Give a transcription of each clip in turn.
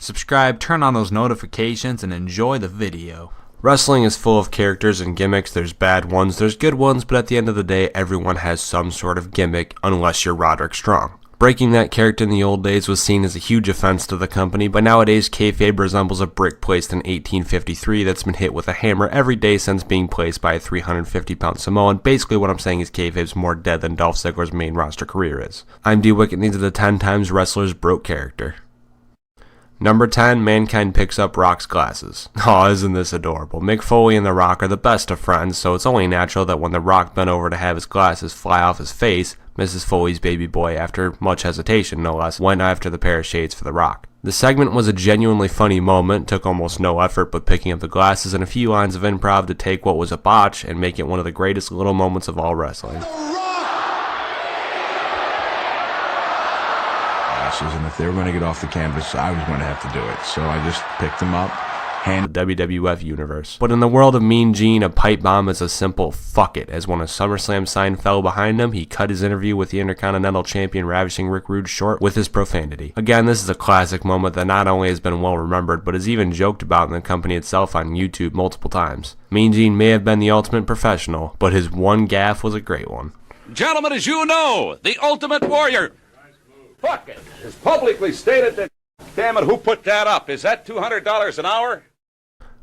Subscribe, turn on those notifications, and enjoy the video. Wrestling is full of characters and gimmicks. There's bad ones, there's good ones, but at the end of the day, everyone has some sort of gimmick, unless you're Roderick Strong. Breaking that character in the old days was seen as a huge offense to the company, but nowadays kayfabe resembles a brick placed in 1853 that's been hit with a hammer every day since being placed by a 350-pound Samoan. Basically what I'm saying is kayfabe's more dead than Dolph Ziggler's main roster career is. I'm D-Wick, and these are the 10 times wrestlers broke character. Number 10, Mankind picks up Rock's glasses. Aw, isn't this adorable? Mick Foley and The Rock are the best of friends, so it's only natural that when The Rock bent over to have his glasses fly off his face, Mrs. Foley's baby boy, after much hesitation no less, went after the pair of shades for The Rock. The segment was a genuinely funny moment, took almost no effort but picking up the glasses and a few lines of improv to take what was a botch and make it one of the greatest little moments of all wrestling. And if they were going to get off the canvas, I was going to have to do it. So I just picked them up. The WWF universe. But in the world of Mean Gene, a pipe bomb is a simple fuck it. As when a SummerSlam sign fell behind him, he cut his interview with the Intercontinental Champion Ravishing Rick Rude short with his profanity. Again, this is a classic moment that not only has been well remembered, but is even joked about in the company itself on YouTube multiple times. Mean Gene may have been the ultimate professional, but his one gaffe was a great one. Gentlemen, as you know, the Ultimate Warrior. Fuck it. It's publicly stated that, damn it, who put that up? Is that $200 an hour?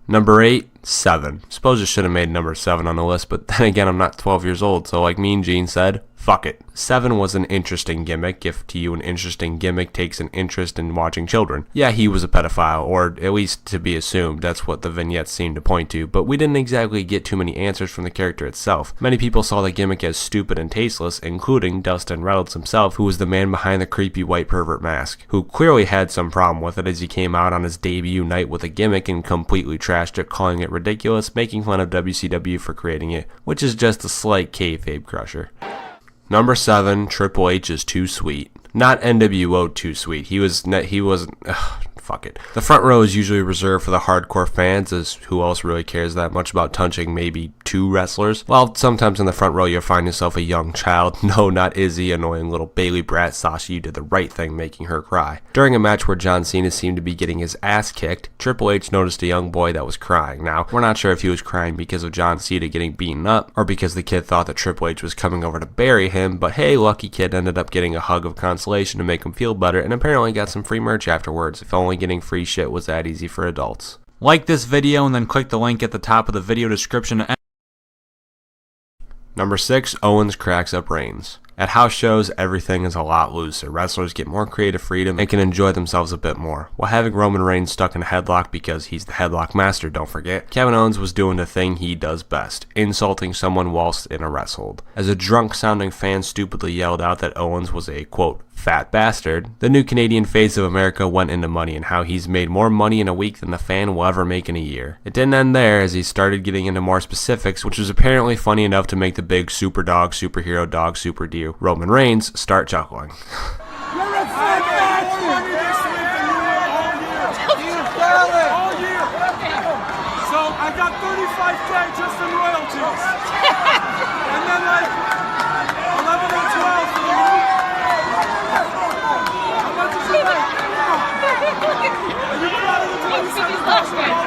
Number 8, 7. Suppose I should have made number 7 on the list, but then again, I'm not 12 years old, so like Mean Gene said, fuck it. 7 was an interesting gimmick, if to you an interesting gimmick takes an interest in watching children. Yeah, he was a pedophile, or at least to be assumed, that's what the vignettes seemed to point to, but we didn't exactly get too many answers from the character itself. Many people saw the gimmick as stupid and tasteless, including Dustin Reynolds himself, who was the man behind the creepy white pervert mask, who clearly had some problem with it as he came out on his debut night with a gimmick and completely trashed it, calling it ridiculous, making fun of WCW for creating it, which is just a slight kayfabe crusher. Number 7, Triple H is too sweet. Not NWO too sweet. He wasn't. Fuck it. The front row is usually reserved for the hardcore fans, as who else really cares that much about touching maybe 2 wrestlers? While sometimes in the front row you'll find yourself a young child. No, not Izzy, annoying little Bailey brat. Sasha, you did the right thing making her cry. During a match where John Cena seemed to be getting his ass kicked, Triple H noticed a young boy that was crying. Now, we're not sure if he was crying because of John Cena getting beaten up, or because the kid thought that Triple H was coming over to bury him, but hey, lucky kid ended up getting a hug of consolation to make him feel better, and apparently got some free merch afterwards. If only getting free shit was that easy for adults. Like this video and then click the link at the top of the video description. Number 6, Owens cracks up Reigns. At house shows, everything is a lot looser. Wrestlers get more creative freedom and can enjoy themselves a bit more. While having Roman Reigns stuck in a headlock because he's the headlock master, don't forget, Kevin Owens was doing the thing he does best, insulting someone whilst in a rest hold. As a drunk-sounding fan stupidly yelled out that Owens was a, quote, fat bastard, the new Canadian face of America went into money and how he's made more money in a week than the fan will ever make in a year. It didn't end there, as he started getting into more specifics, which was apparently funny enough to make the big super dog, superhero dog, super D, Roman Reigns, start chuckling. So I got 35K just in royalties. And then like 11 or 12 for the week. How much is it like? And you got it $27,000.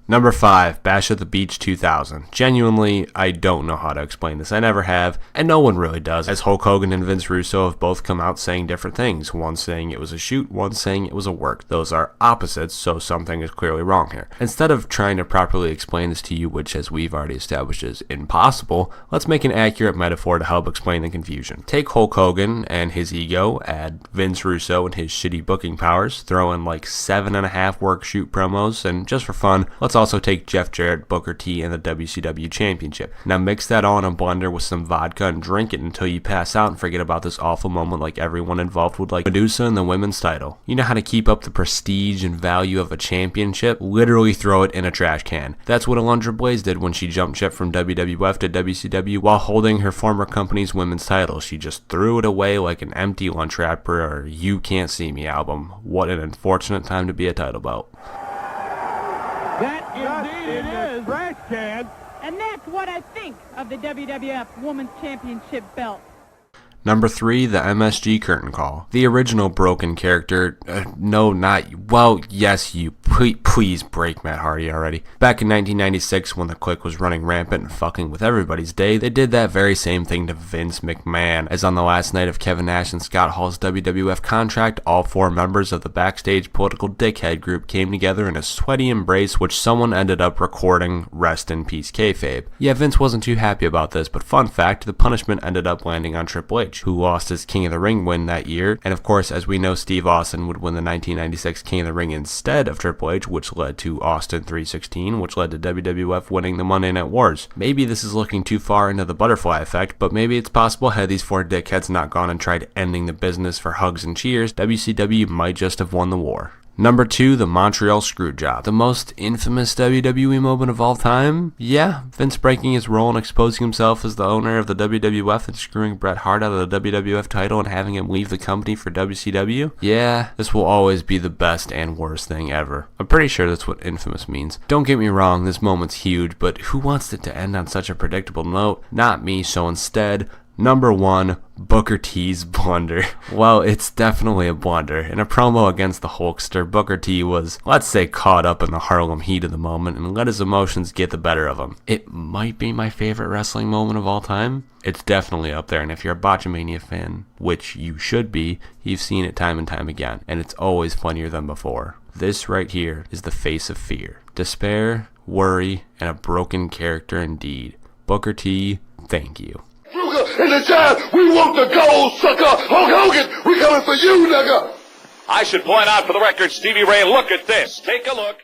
Number 5, Bash at the Beach 2000. Genuinely, I don't know how to explain this. I never have, and no one really does, as Hulk Hogan and Vince Russo have both come out saying different things. One saying it was a shoot, one saying it was a work. Those are opposites, so something is clearly wrong here. Instead of trying to properly explain this to you, which as we've already established is impossible, let's make an accurate metaphor to help explain the confusion. Take Hulk Hogan and his ego, add Vince Russo and his shitty booking powers, throw in like 7.5 work shoot promos, and just for fun, let's also take Jeff Jarrett, Booker T, and the WCW Championship. Now mix that all in a blender with some vodka and drink it until you pass out and forget about this awful moment like everyone involved would, like Medusa and the women's title. You know how to keep up the prestige and value of a championship? Literally throw it in a trash can. That's what Alundra Blaze did when she jumped ship from WWF to WCW while holding her former company's women's title. She just threw it away like an empty lunch wrapper or You Can't See Me album. What an unfortunate time to be a title belt. That indeed it is. Trash can. And that's what I think of the WWF Women's Championship belt. Number 3, the MSG curtain call. The original broken character, no, not, well, yes, you, please break Matt Hardy already. Back in 1996, when the Clique was running rampant and fucking with everybody's day, they did that very same thing to Vince McMahon, as on the last night of Kevin Nash and Scott Hall's WWF contract, all 4 members of the backstage political dickhead group came together in a sweaty embrace, which someone ended up recording Rest in Peace kayfabe. Yeah, Vince wasn't too happy about this, but fun fact, the punishment ended up landing on Triple H, who lost his King of the Ring win that year, and of course, as we know, Steve Austin would win the 1996 King of the Ring instead of Triple H, which led to Austin 316, which led to WWF winning the Monday Night Wars. Maybe this is looking too far into the butterfly effect, but maybe it's possible had these 4 dickheads not gone and tried ending the business for hugs and cheers, WCW might just have won the war. Number 2, the Montreal Screwjob. The most infamous WWE moment of all time? Yeah, Vince breaking his role and exposing himself as the owner of the WWF and screwing Bret Hart out of the WWF title and having him leave the company for WCW? Yeah, this will always be the best and worst thing ever. I'm pretty sure that's what infamous means. Don't get me wrong, this moment's huge, but who wants it to end on such a predictable note? Not me, so instead, Number 1, Booker T's blunder. Well, it's definitely a blunder. In a promo against the Hulkster, Booker T was, let's say, caught up in the Harlem heat of the moment and let his emotions get the better of him. It might be my favorite wrestling moment of all time. It's definitely up there, and if you're a Botchamania fan, which you should be, you've seen it time and time again, and it's always funnier than before. This right here is the face of fear. Despair, worry, and a broken character indeed. Booker T, thank you. In the time, we want the gold, sucker! Hulk Hogan, we coming for you, nigga! I should point out for the record, Stevie Ray, look at this. Take a look.